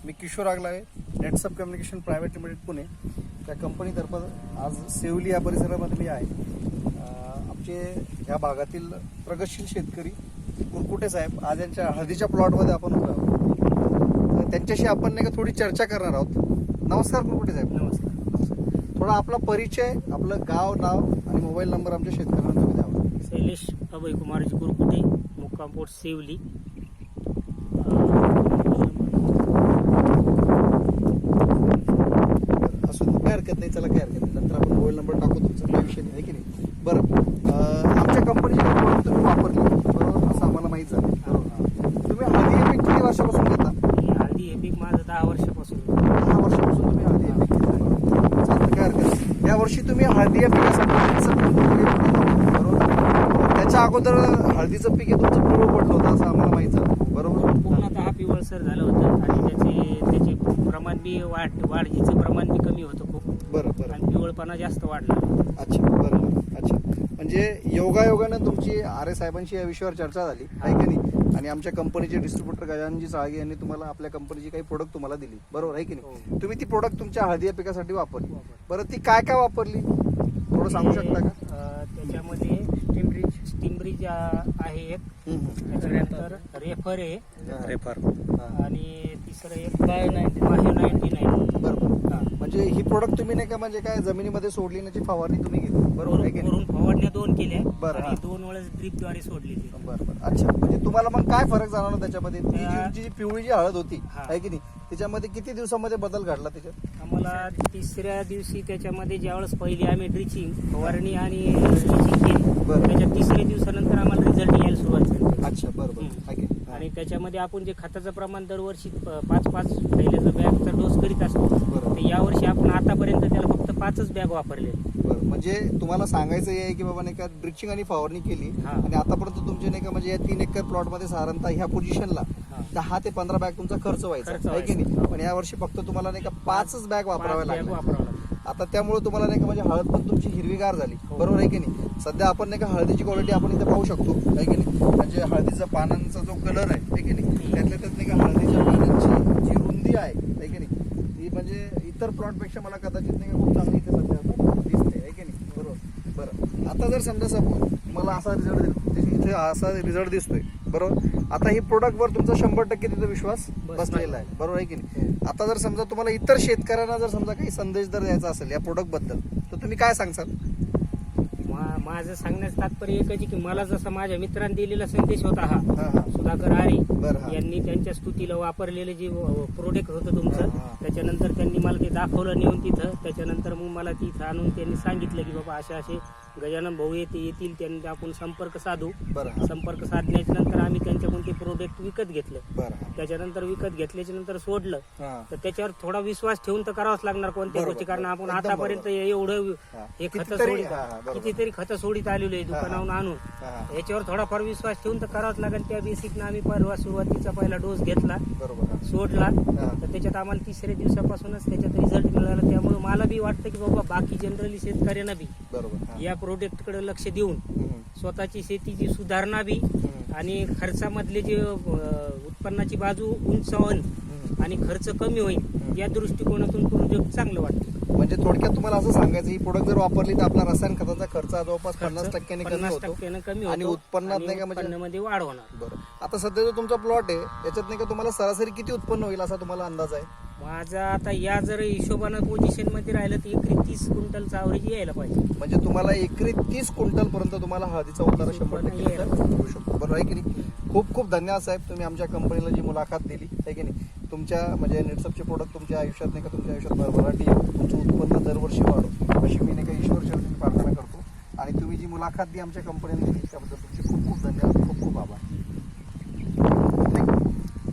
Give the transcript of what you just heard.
मी Kishore Aglave, Netsab communication private limited Pune त्या कंपनीतर्फे आज सेवली या परिसरामध्ये मी आहे. आमचे या भागातील प्रगतशील शेतकरी कुरकुटे साहेब आज यांच्या हळदीच्या प्लॉटमध्ये आपण उभे आहोत. तर त्यांच्याशी आपण नाही का थोडी चर्चा करणार आहोत. नमस्कार कुरकुटे साहेब. नमस्कार. थोडा आपला परिचय, आपलं गाव, नाव आणि मोबाईल नंबर आमच्या शेतकऱ्यांना तुम्ही द्यावा. शैलेश अभय कुमारजी कुरकुटे, मुक्काम पोस्ट सेवली. असं काही हरकत नाही, चला काही हरकत नाही. नंतर आपण मोबाईल नंबर टाकू, तुमचा काही विषय नाही की नाही. बरं, आमच्या कंपनीची प्रोडक्ट तुम्ही वापरली बरोबर, असं आम्हाला माहीत झालं. तुम्ही हळदी हे पीक किती वर्षापासून घेता? हळदी हे पीक माझं 10 वर्षापासून. 10 वर्षापासून तुम्ही हळदी हे पीक घेता. चालतं, काय हरकत नाही. या वर्षी तुम्ही हळदी या पिकासाठी बरोबर. त्याच्या अगोदर हळदीचं पीक हे तुमचं पिवळं पडलं होतं असं आम्हाला माहीत झालं बरोबर. पूर्णतः पिवळसर झालं होतं आणि त्याचे प्रमाण बी वाढीचं प्रमाण बी कमी होतं खूप. बरं आणि पिवळपणा जास्त वाढला. अच्छा, बरं. अच्छा, म्हणजे योगायोगानं तुमची आर्य साहेबांशी या विषयावर चर्चा झाली आहे की नाही, आणि आमच्या कंपनीचे डिस्ट्रीब्युटर गजाननजी चाळगे यांनी तुम्हाला आपल्या कंपनीची काही प्रोडक्ट तुम्हाला दिली बरोबर आहे की नाही. तुम्ही ती प्रोडक्ट तुमच्या हळदी या पिकासाठी वापरली. बरं, ती काय काय वापरली थोडं सांगू शकता का? त्याच्यामध्ये स्टीमब्रिज आहे एक, त्याच्यानंतर रेफर आहे आणि तिसरं एक बायो 99. बरोबर. म्हणजे ही प्रोडक्ट तुम्ही नाही का म्हणजे काय जमिनीमध्ये सोडण्याची फवारणी तुम्ही घेतली बरोबर आहे की नाही. वरून फवारण्या 2 केल्या बरं, आणि 2 वेळेस ड्रिपद्वारे सोडलेली. बरं. अच्छा, म्हणजे तुम्हाला मग काय फरक जाणवला त्याच्यामध्ये? ती जी पिवळी जी हळद होती आहे की नाही, त्याच्यामध्ये किती दिवसामध्ये बदल घडला त्याच्यात? आम्हाला तिसऱ्या दिवशी त्याच्यामध्ये ज्यावेळेस पहिली आम्ही ड्रिचिंग फवारणी आणि ड्रिचिंग केली, त्याच्या तिसऱ्या दिवसानंतर आम्हाला रिझल्ट यायला सुरुवात झाली. अच्छा, बरोबर. आणि त्याच्यामध्ये आपण जे खताचं प्रमाण दरवर्षी 5-5 पहिल्याचा बॅगचा डोस करीत असतो, तर यावर्षी आपण आतापर्यंत त्याला फक्त 5च बॅग वापरले. म्हणजे तुम्हाला सांगायचं आहे की बाबा नाही का ड्रिचिंग आणि फवारणी केली आणि आतापर्यंत तुमचे नाही का म्हणजे या 3 एकर प्लॉट मध्ये साधारणतः ह्या पोझिशनला 10 ते 15 बॅग तुमचा खर्च व्हायचा आहे की नाही. पण या वर्षी फक्त तुम्हाला नाही का 5च बॅग वापराव्या लागल्या. आता त्यामुळे तुम्हाला नाही का म्हणजे हळद पण तुमची हिरवीगार झाली बरोबर आहे की नाही. सध्या आपण नाही का हळदीची क्वालिटी आपण इथे पाहू शकतो आहे की नाही. म्हणजे हळदीचा पानांचा जो कलर आहे की नाही, त्यातल्या त्यात नाही का हळदीच्या पानांची जी रुंदी आहे की नाही, ती म्हणजे इतर प्लॉट पेक्षा मला कदाचित नाही का खूप चांगली इथे सध्या दिसते आहे की नाही बरोबर. बरं, आता जर समजा सपोज मला असा रिझल्ट इथे असा रिझल्ट दिसतोय बरोबर. आता ही प्रोडक्टवर तुमचा 100% तिथं विश्वास बसलेला आहे बरोबर आहे की नाही. आता जर समजा तुम्हाला इतर शेतकऱ्यांना जर समजा काही संदेश जर द्यायचा असेल या प्रोडक्ट बद्दल, तर तुम्ही काय सांगसाल? माझं सांगण्याचं तात्पर्य एकच आहे की मला जसा माझ्या मित्रांनी दिलेला संदेश होता हा सुधाकर आरे यांनी त्यांच्या स्तुतीला वापरलेलं जे प्रोडक्ट होतं तुमचं, त्याच्यानंतर त्यांनी मला ते दाखवलं नेऊन तिथं. त्याच्यानंतर मग मला तिथं आणून त्यांनी सांगितलं की बाबा असे गजानन भाऊ येतील, त्यांनी आपण संपर्क साधू. संपर्क साधण्याच्या नंतर आम्ही त्यांच्याकडून ते प्रोडक्ट विकत घेतलं. त्याच्यानंतर विकत घेतल्याच्या नंतर सोडलं, तर त्याच्यावर थोडा विश्वास ठेवून तर करावाच लागणार कोणत्या गोष्टी, कारण आपण आतापर्यंत एवढं हे खतं कितीतरी खतं सोडीत आलेलो आहे दुकानावरून आणून, याच्यावर थोडाफार विश्वास ठेवून तर करावाच लागेल. त्या बेसिकनं आम्ही परवा सुरुवातीचा पहिला डोस घेतला, सोडला, तर त्याच्यात आम्हाला 3ऱ्या दिवसापासूनच त्याच्यात रिझल्ट मिळाला. त्यामुळे मला बी वाटतं की बाबा बाकी जनरली शेतकऱ्यांना बी या प्रोडक्ट कडे लक्ष देऊन स्वतःची शेतीची सुधारणा बी आणि खर्चामधले जे उत्पन्नाची बाजू उंचावून आणि खर्च कमी होईल या दृष्टिकोनातून प्रोडक्ट चांगलं वाटतं. म्हणजे थोडक्यात तुम्हाला असं सांगायचं ही प्रोडक्ट जर वापरली तर आपला रसायन खताचा खर्च जवळपास 50% कमी होतो आणि उत्पन्नात नाही का म्हणजे वाढ होणार. बरं, आता सध्या जो तुमचा प्लॉट आहे याच्यात नाही का तुम्हाला सरासरी किती उत्पन्न होईल असा तुम्हाला अंदाज आहे? माझा आता या जर हिशोबानं पोझिशन मध्ये राहिलं तर एकरी 30 क्विंटलचा ॲव्हरेज यायला पाहिजे. म्हणजे तुम्हाला एकरी 30 क्विंटल पर्यंत तुम्हाला हळदीचा उतारा 100% होऊ शकतो बरोबर आहे की नाही. खूप खूप धन्यवाद साहेब, तुम्ही आमच्या कंपनीला जी मुलाखत दिली आहे की नाही. तुमच्या म्हणजे नेटसबचे प्रोडक्ट तुमच्या आयुष्यात नाही का तुमच्या आयुष्यात भरभराटी येऊ, तुमचं उत्पन्न दरवर्षी वाढो अशी मी नाही का ईश्वर चरणी प्रार्थना करतो. आणि तुम्ही जी मुलाखत दी आमच्या कंपनीने दिली त्याबद्दल तुमचे खूप खूप धन्यवाद, खूप खूप आभार.